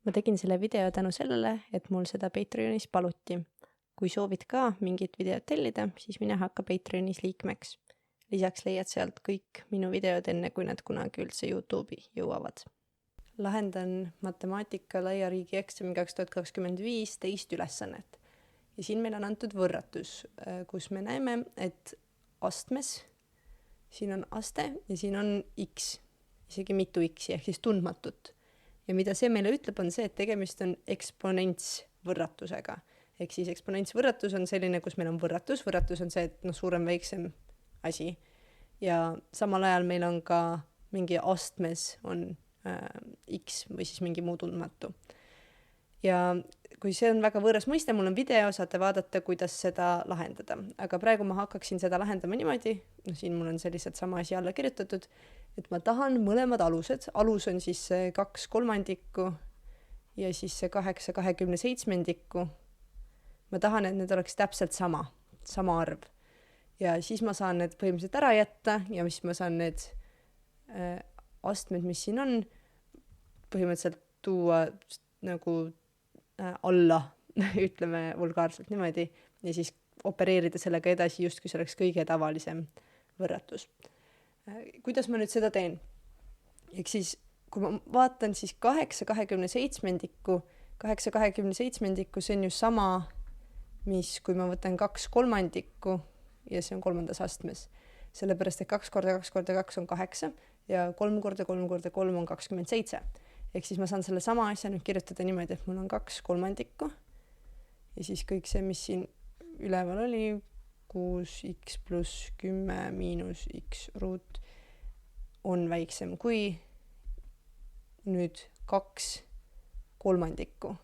Ma tegin selle video tänu sellele, et mul seda Patreonis paluti. Kui soovid ka mingit videot tellida, siis mine hakka Patreonis liikmeks. Lisaks leiad sealt kõik minu videod enne, kui nad kunagi üldse YouTube'i jõuavad. Lahendan matemaatika laia riigi eksami 2025 teist ülesannet. Ja siin meil on antud võrratus, kus me näeme, et astmes, siin on aste ja siin on x, isegi mitu x-i ehk siis tundmatut. Ja mida see meile ütleb, on see, et tegemist on eksponentsvõrratusega. Ehk siis eksponentsvõrratus on selline, kus meil on võrratus. Võrratus on see, et suurem, väiksem asi. Ja samal ajal meil on ka mingi astmes on x või siis mingi muu tundmatu. Ja kui see on väga võõras mõiste, mul on video, saate vaadata, kuidas seda lahendada. Aga praegu ma hakkaksin seda lahendama niimoodi, siin mul on see lihtsalt sama asi alla kirjutatud, et ma tahan mõlemad alused. Alus on siis see 2/3 ja siis see 8/27. Ma tahan, et need oleks täpselt sama arv. Ja siis ma saan need põhimõtteliselt ära jätta ja siis ma saan need astmed, mis siin on, põhimõtteliselt tuua nagu alla, ütleme vulgaarselt niimoodi, ja siis opereerida sellega edasi just, kui see oleks kõige tavalisem võrratus. Kuidas ma nüüd seda teen? Ehk siis, kui ma vaatan siis 8/27, see on ju sama, mis kui ma võtan 2/3 ja see on 3. astmes. Sellepärast, et 2 × 2 × 2 on 8 ja 3 × 3 × 3 on 27. Ehk siis ma saan selle sama asja nüüd kirjutada niimoodi, et mul on 2/3 ja siis kõik see, mis siin üleval oli, 6x + 10 - x ruut on väiksem kui nüüd 2/3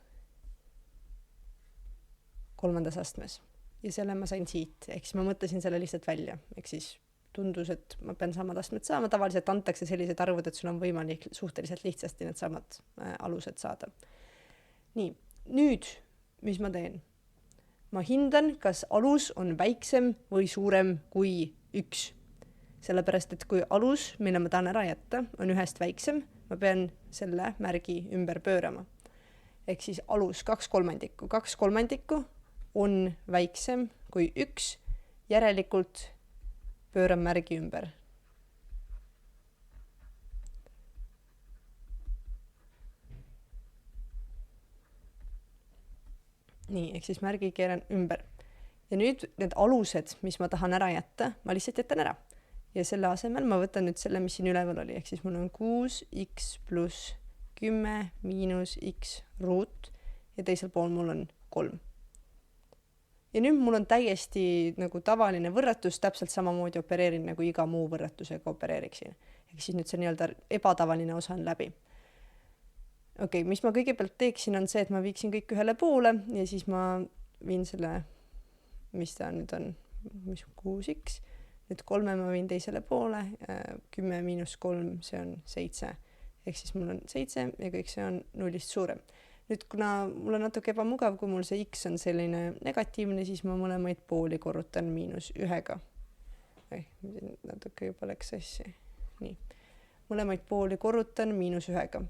3. astmes. Ja selle ma sain siit, ehk siis ma mõtlesin selle lihtsalt välja. Ehk siis tundus, et ma pean samad astmed saama. Tavaliselt antakse sellised arvud, et sul on võimalik suhteliselt lihtsasti need samad alused saada. Nii, nüüd, mis ma teen? Ma hindan, kas alus on väiksem või suurem kui 1. Sellepärast, et kui alus, mille ma tahan ära jätta, on 1 väiksem, ma pean selle märgi ümber pöörama. Ehk siis alus 2/3. 2/3 on väiksem kui 1, järelikult pööran märgi ümber. Nii, ehk siis märgi keeran ümber. Ja nüüd need alused, mis ma tahan ära jätta, ma lihtsalt jätan ära. Ja selle asemel ma võtan nüüd selle, mis siin üleval oli. Ehk siis mul on 6x + 10 - x ruut ja teisel pool mul on 3. Ja nüüd mul on täiesti nagu tavaline võrratus, täpselt samamoodi opereerin, nagu iga muu võrratusega opereeriksin. Ehk siis nüüd see nii-öelda ebatavaline osa on läbi. Okei, mis ma kõigepealt teeksin, on see, et ma viiksin kõik ühele poole ja siis ma viin selle, mis ta nüüd on, mis 6x, nüüd 3 ma viin teisele poole, 10 - 3, see on 7. Ehk siis mul on 7 ja kõik see on 0-st suurem. Nüüd, kuna mul on natuke ebamugav, kui mul see x on selline negatiivne, siis ma mõlemaid pooli korrutan -1. Natuke juba läks sassi. Nii. Mõlemaid pooli korrutan -1.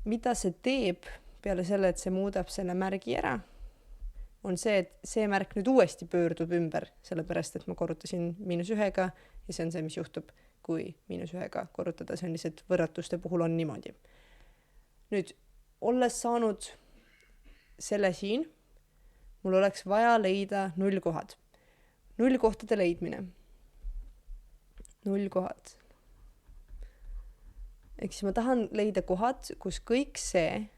Mida see teeb peale selle, et see muudab selle märgi ära, on see, et see märk nüüd uuesti pöördub ümber, sellepärast, et ma korrutasin -1 ja see on see, mis juhtub, kui -1 korrutada. See on lihtsalt võrratuste puhul on niimoodi. Nüüd, olles saanud selle siin, mul oleks vaja leida nullkohad. Nullkohtade leidmine. Nullkohad. Ehk siis ma tahan leida kohad, kus kõik see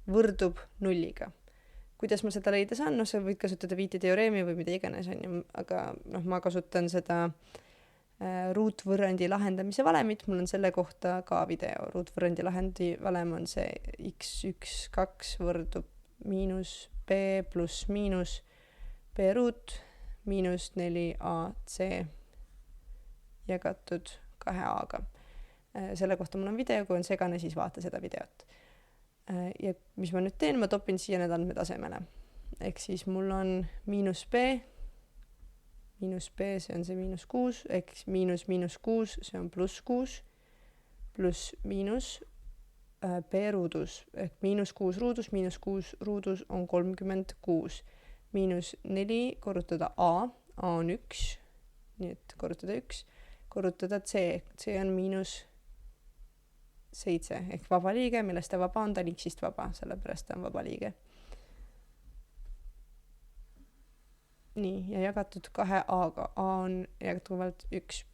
võrdub 0-ga. Kuidas ma seda leida saan? Sa võid kasutada Witti teoreemi või mida iganes, aga ma kasutan seda ruutvõrrandi lahendamise valemit. Mul on selle kohta ka video. Ruutvõrrandi lahendi valem on see x1, 2 võrdub -b + b ruut -4ac jagatud 2a-ga. Selle kohta mul on video, kui on segane, siis vaata seda videot. Ja mis ma nüüd teen? Ma topin siia need andmed asemele. Ehk siis mul on -b, see on see -6, ehk -6, see on +6, pluss miinus B-ruudus ehk -6 ruudus, -6 ruudus on 36. -4 korrutada A on 1, nii et korrutada 1, korrutada C on -7 ehk vaba liige, millest ta vaba on, ta on X-ist vaba, sellepärast ta on vaba liige. Nii, ja jagatud 2A-ga, A on jätkuvalt 1.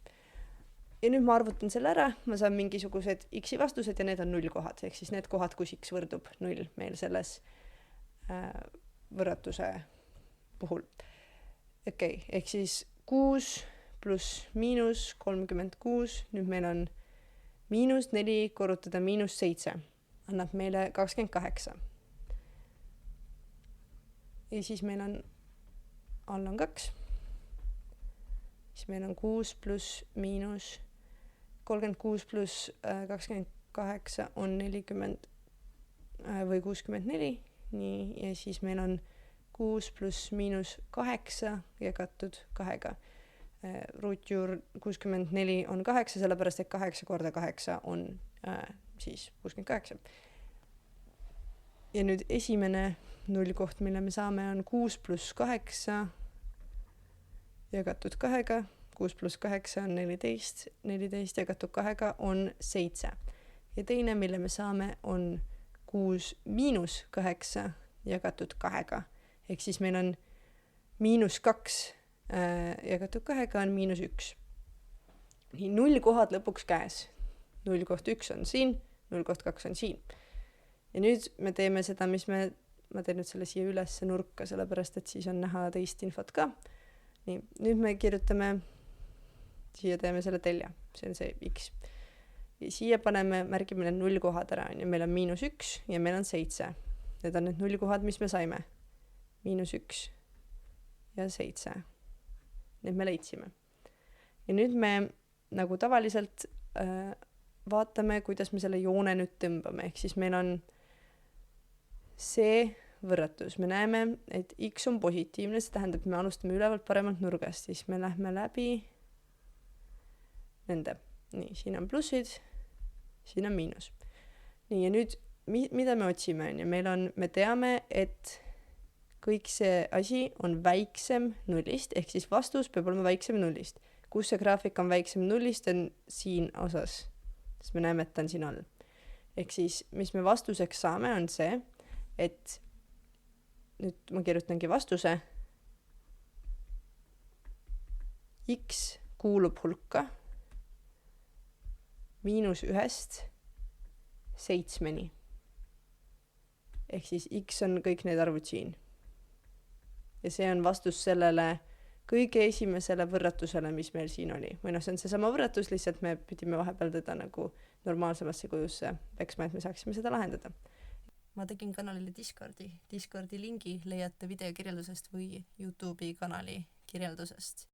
Ja nüüd ma arvutan selle ära, ma saan mingisugused X-i vastused ja need on 0 kohad, ehk siis need kohad, kus X võrdub 0 meil selles võrratuse puhul. Okei, ehk siis 6 pluss -36, nüüd meil on -4 korrutada -7, annab meile 28. Ja siis meil on all on 2, siis meil on 6 pluss -36 pluss 28 on 40 või 64, nii, ja siis meil on 6 pluss -8 jagatud 2-ga. Ruutjuur 64 on 8, sellepärast et 8 korda 8 on siis 68. Ja nüüd esimene nullkoht, mille me saame, on 6 pluss 8 jagatud 2-ga. 6 pluss 8 on 14, 14 jagatud 2-ga on 7. Ja teine, mille me saame, on 6 miinus 8 jagatud 2-ga. Ehk siis meil on -2 jagatud 2-ga on -1. Nii, 0 kohad lõpuks käes. 0 koht 1 on siin, 0 koht 2 on siin. Ja nüüd me teeme seda, ma teen nüüd selle siia üles nurka, sellepärast et siis on näha teist infot ka. Nii, nüüd me kirjutame, siia teeme selle telja, see on see X. Ja siia paneme, märgime need 0 kohad ära, ja meil on -1 ja meil on 7. Need on need 0 kohad, mis me saime. -1 ja 7. Need me leidsime. Ja nüüd me nagu tavaliselt vaatame, kuidas me selle joone nüüd tõmbame. Ehk siis meil on see võrratus. Me näeme, et X on positiivne, see tähendab, et me alustame ülevalt paremalt nurgast. Siis me lähme läbi nende. Nii, siin on plussid, siin on miinus. Nii, ja nüüd, mida me otsime? Me teame, et kõik see asi on väiksem 0-st, ehk siis vastus peab olema väiksem 0-st. Kus see graafik on väiksem 0-st, on siin osas. Siis me näeme, et ta on siin all. Ehk siis, mis me vastuseks saame, on see, et nüüd ma kirjutangi vastuse. X kuulub hulka -1-st 7-ni. Ehk siis X on kõik need arvud siin. Ja see on vastus sellele kõige esimesele võrratusele, mis meil siin oli. Või see on seesama võrratus, lihtsalt me pidime vahepeal teda nagu normaalsemasse kujusse peksma, et me saaksime seda lahendada. Ma tegin kanalile Discordi lingi leiate video kirjeldusest või YouTube'i kanali kirjeldusest.